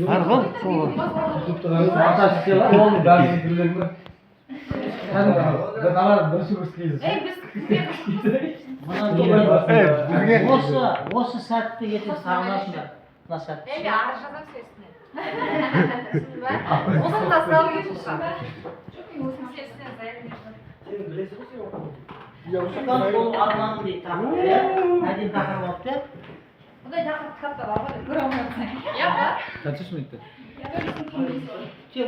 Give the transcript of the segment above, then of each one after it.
Arqon. Осы сәтті ертең сағынасыңдар. Мына сәтті. Арашадан сесіне. Осыны да салып кетіпсің. Сесіне Осыдан ол арманым дейді тақырып. Әдейі тақырып алып деп. Бұндай тақырып кітапта бар ғой, көре алмайсың. Иә, бар. Қаншашмайды?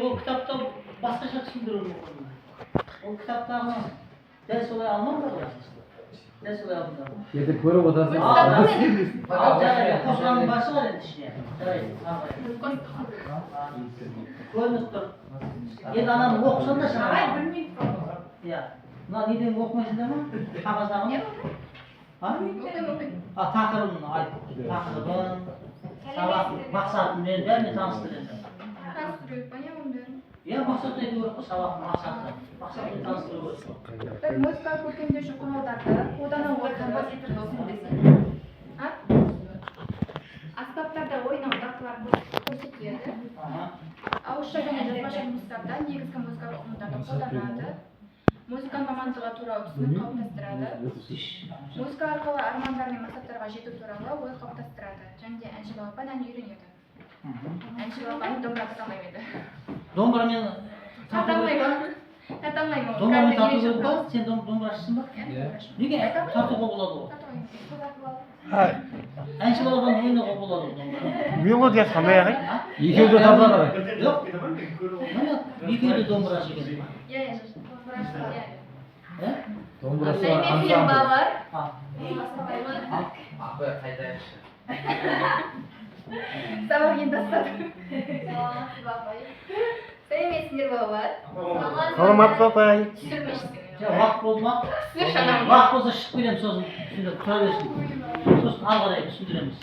Бұл кітапта басқаша түсіндіру мүмкін. Ол кітаптағы дәл солай алмаңдар ғой. Дәл солай алдыңдар. Ертең көріп отырсың. Жарайды, қосылғанның басы бар енді ішіне. Жарайды, көрініп тұр. Енді ананы оқысын да жаңа. Білмейді. Иә. Мына неден оқымайсыңдар ма? Қағаздағы ма? Тақырыбын айтып, тақырыбын, сабақ мақсатын бәріне таныстырды. Иә, мақсатын айту керек қой, сабақтың мақсатын. Мақсатын таныстыру керек. Музыка көркемдеуші құралдарды қолдану композитор болсын десең. Аспаптарда ойнау дағдылары көрсетіледі. Ауызша және жазбаша жұмыстарда негізгі музыкалық ұғымдарды қолданады. Музыканың мамандығы туралы түсінік қалыптастырады. Музыка арқылы армандар мен мақсаттарға жету туралы ой қалыптастырады. Және де әнші балапан ән үйренеді. Әнші балапан домбыра тарта алмайды. Домбырамен Тарта алмайды. Тарта алмайды. Домбырамен тарту керек па? Сен домбырашысың ба? Неге? Тартуға болады ғой. Әнші балапан ойнауға болады домбыра. Мелодиясы қандай ағай? Екеуі де тартады ғой. Жоқ. Екеуі де домбырашы екен. Иә, Домбырасы бар. Сабақ енді бастады. Сәлеметсіңдер балалар. Саламатсыз апай. Түсірмешсің. Уақыт болды ма? Уақыт болса шығып келемін сосын түсіндіріп тұра берсін. Сосын ары қарай түсіндіреміз.